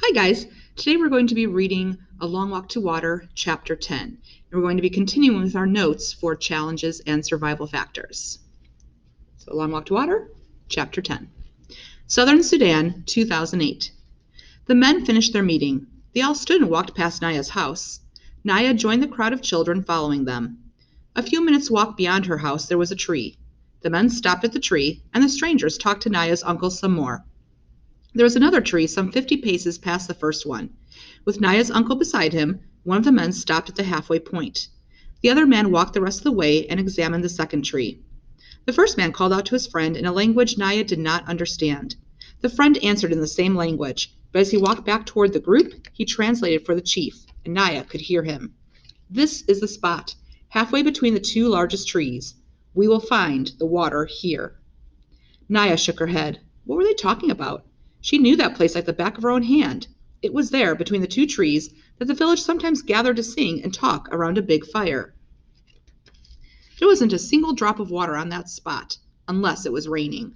Hi guys, today we're going to be reading A Long Walk to Water, Chapter 10, and we're going to be continuing with our notes for challenges and survival factors. So A Long Walk to Water, Chapter 10. Southern Sudan, 2008. The men finished their meeting. They all stood and walked past Naya's house. Naya joined the crowd of children following them. A few minutes' walk beyond her house there was a tree. The men stopped at the tree, and the strangers talked to Naya's uncle some more. There was another tree some 50 paces past the first one. With Naya's uncle beside him, one of the men stopped at the halfway point. The other man walked the rest of the way and examined the second tree. The first man called out to his friend in a language Naya did not understand. The friend answered in the same language, but as he walked back toward the group, he translated for the chief, and Naya could hear him. "This is the spot, halfway between the two largest trees. We will find the water here." Naya shook her head. What were they talking about? She knew that place like the back of her own hand. It was there, between the two trees, that the village sometimes gathered to sing and talk around a big fire. There wasn't a single drop of water on that spot, unless it was raining.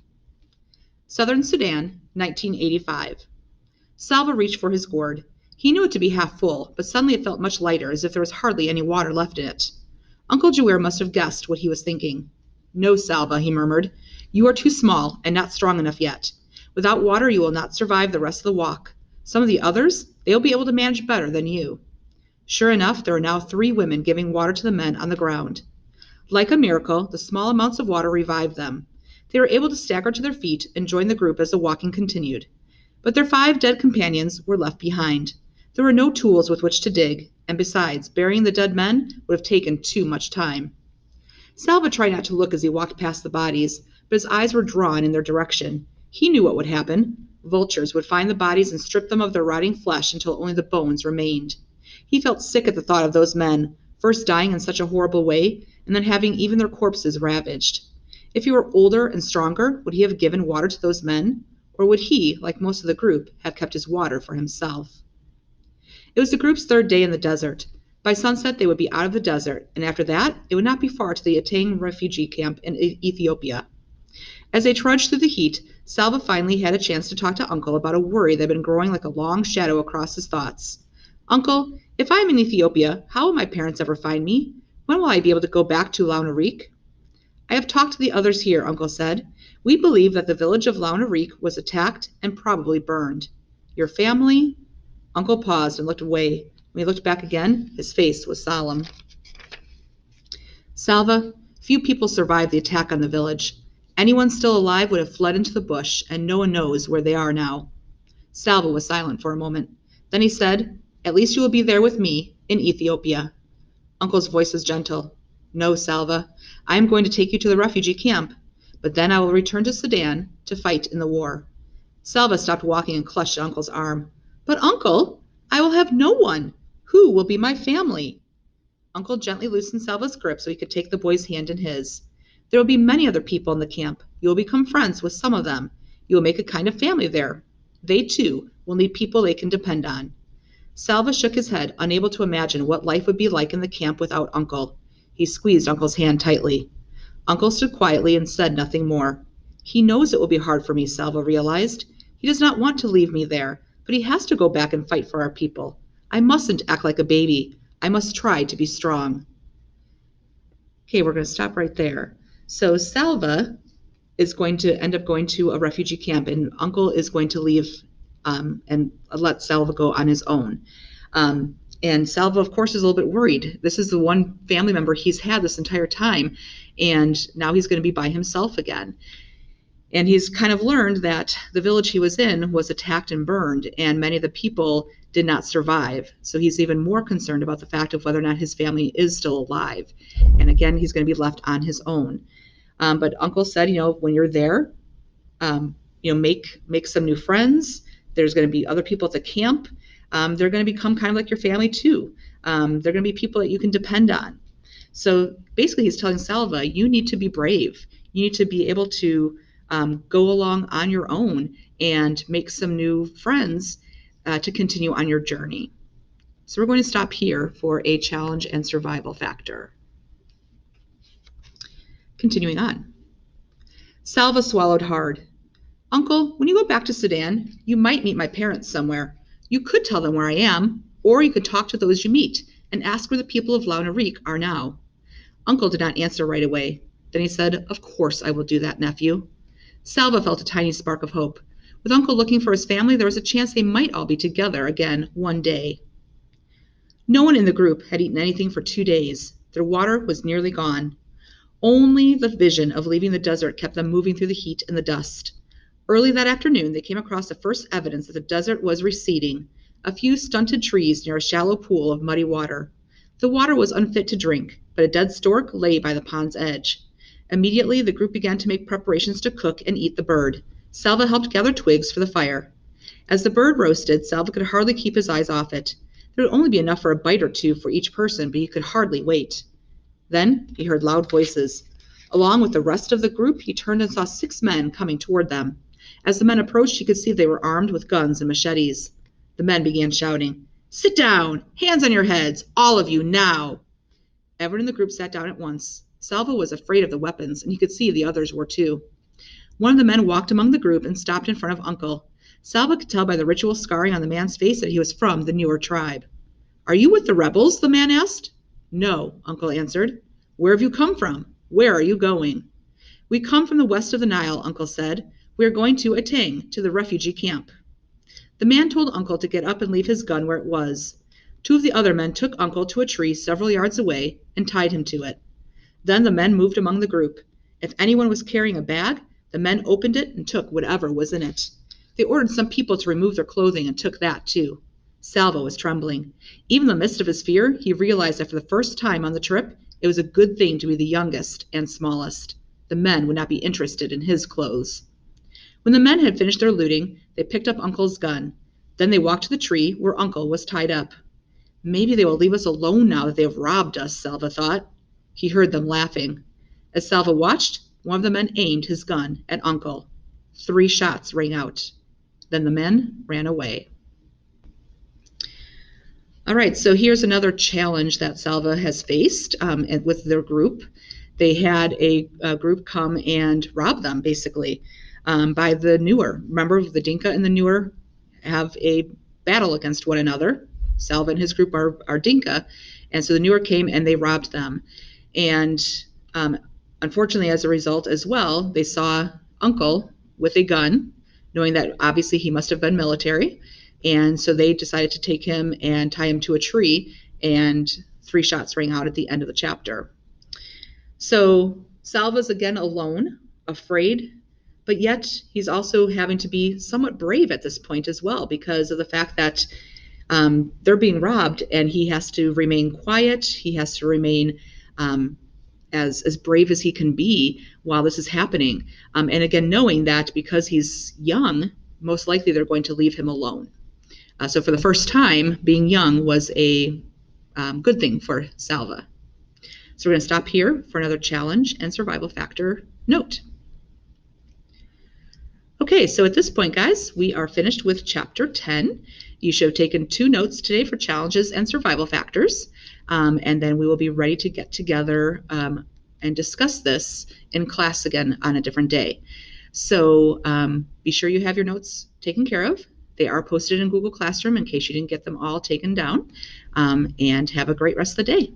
Southern Sudan, 1985. Salva reached for his gourd. He knew it to be half full, but suddenly it felt much lighter, as if there was hardly any water left in it. Uncle Jawir must have guessed what he was thinking. "No, Salva," he murmured. "You are too small and not strong enough yet. Without water you will not survive the rest of the walk. Some of the others, they will be able to manage better than you." Sure enough, there were now 3 women giving water to the men on the ground. Like a miracle, the small amounts of water revived them. They were able to stagger to their feet and join the group as the walking continued. But their 5 dead companions were left behind. There were no tools with which to dig, and besides, burying the dead men would have taken too much time. Salva tried not to look as he walked past the bodies, but his eyes were drawn in their direction. He knew what would happen. Vultures would find the bodies and strip them of their rotting flesh until only the bones remained. He felt sick at the thought of those men, first dying in such a horrible way, and then having even their corpses ravaged. If he were older and stronger, would he have given water to those men? Or would he, like most of the group, have kept his water for himself? It was the group's 3rd day in the desert. By sunset, they would be out of the desert, and after that, it would not be far to the Atang refugee camp in Ethiopia. As they trudged through the heat, Salva finally had a chance to talk to Uncle about a worry that had been growing like a long shadow across his thoughts. "Uncle, if I am in Ethiopia, how will my parents ever find me? When will I be able to go back to Launarik?" "I have talked to the others here," Uncle said. "We believe that the village of Launarik was attacked and probably burned. Your family—" Uncle paused and looked away. When he looked back again, his face was solemn. "Salva, few people survived the attack on the village. Anyone still alive would have fled into the bush, and no one knows where they are now." Salva was silent for a moment. Then he said, "At least you will be there with me, in Ethiopia." Uncle's voice was gentle. "No, Salva, I am going to take you to the refugee camp, but then I will return to Sudan to fight in the war." Salva stopped walking and clutched at Uncle's arm. "But Uncle, I will have no one. Who will be my family?" Uncle gently loosened Salva's grip so he could take the boy's hand in his. "There will be many other people in the camp. You will become friends with some of them. You will make a kind of family there. They, too, will need people they can depend on." Salva shook his head, unable to imagine what life would be like in the camp without Uncle. He squeezed Uncle's hand tightly. Uncle stood quietly and said nothing more. "He knows it will be hard for me," Salva realized. "He does not want to leave me there, but he has to go back and fight for our people. I mustn't act like a baby. I must try to be strong." Okay, we're going to stop right there. So Salva is going to end up going to a refugee camp, and Uncle is going to leave and let Salva go on his own. And Salva, of course, is a little bit worried. This is the one family member he's had this entire time, and now he's going to be by himself again. And he's kind of learned that the village he was in was attacked and burned, and many of the people did not survive. So he's even more concerned about the fact of whether or not his family is still alive. And again, he's going to be left on his own. But Uncle said, when you're there, make some new friends. There's going to be other people at the camp. They're going to become kind of like your family too. They're going to be people that you can depend on. So basically he's telling Salva, you need to be brave. You need to be able to go along on your own and make some new friends to continue on your journey. So we're going to stop here for a challenge and survival factor. Continuing on. Salva swallowed hard. "Uncle, when you go back to Sudan, you might meet my parents somewhere. You could tell them where I am, or you could talk to those you meet and ask where the people of Launarik are now. Uncle did not answer right away. Then he said, Of course I will do that, nephew. Salva felt a tiny spark of hope. With Uncle looking for his family, there was a chance they might all be together again one day. No one in the group had eaten anything for 2 days. Their water was nearly gone. Only the vision of leaving the desert kept them moving through the heat and the dust. Early that afternoon, they came across the first evidence that the desert was receding, a few stunted trees near a shallow pool of muddy water. The water was unfit to drink, but a dead stork lay by the pond's edge. Immediately, the group began to make preparations to cook and eat the bird. Salva helped gather twigs for the fire. As the bird roasted, Salva could hardly keep his eyes off it. There would only be enough for a bite or two for each person, but he could hardly wait. Then he heard loud voices. Along with the rest of the group, he turned and saw 6 men coming toward them. As the men approached, he could see they were armed with guns and machetes. The men began shouting, Sit down! Hands on your heads! All of you, now! Everyone in the group sat down at once. Salva was afraid of the weapons, and he could see the others were too. One of the men walked among the group and stopped in front of Uncle. Salva could tell by the ritual scarring on the man's face that he was from the newer tribe. Are you with the rebels? The man asked. No, Uncle answered. Where have you come from? Where are you going? We come from the west of the Nile, Uncle said. We are going to Atang, to the refugee camp. The man told Uncle to get up and leave his gun where it was. 2 of the other men took Uncle to a tree several yards away and tied him to it. Then the men moved among the group. If anyone was carrying a bag, the men opened it and took whatever was in it. They ordered some people to remove their clothing and took that too. Salva was trembling. Even in the midst of his fear, he realized that for the first time on the trip, it was a good thing to be the youngest and smallest. The men would not be interested in his clothes. When the men had finished their looting, they picked up Uncle's gun. Then they walked to the tree where Uncle was tied up. Maybe they will leave us alone now that they have robbed us, Salva thought. He heard them laughing. As Salva watched, one of the men aimed his gun at Uncle. 3 shots rang out. Then the men ran away. All right, so here's another challenge that Salva has faced with their group. They had a group come and rob them, basically, by the Nuer. Remember, the Dinka and the Nuer have a battle against one another. Salva and his group are Dinka, and so the Nuer came and they robbed them. And unfortunately, as a result as well, they saw Uncle with a gun, knowing that obviously he must have been military. And so they decided to take him and tie him to a tree, and 3 shots rang out at the end of the chapter. So Salva's again alone, afraid, but yet he's also having to be somewhat brave at this point as well because of the fact that they're being robbed and he has to remain quiet. He has to remain as brave as he can be while this is happening. And again, knowing that because he's young, most likely they're going to leave him alone. So for the first time, being young was a good thing for Salva. So we're going to stop here for another challenge and survival factor note. Okay, so at this point, guys, we are finished with Chapter 10. You should have taken 2 notes today for challenges and survival factors, and then we will be ready to get together and discuss this in class again on a different day. So be sure you have your notes taken care of. They are posted in Google Classroom in case you didn't get them all taken down, and have a great rest of the day.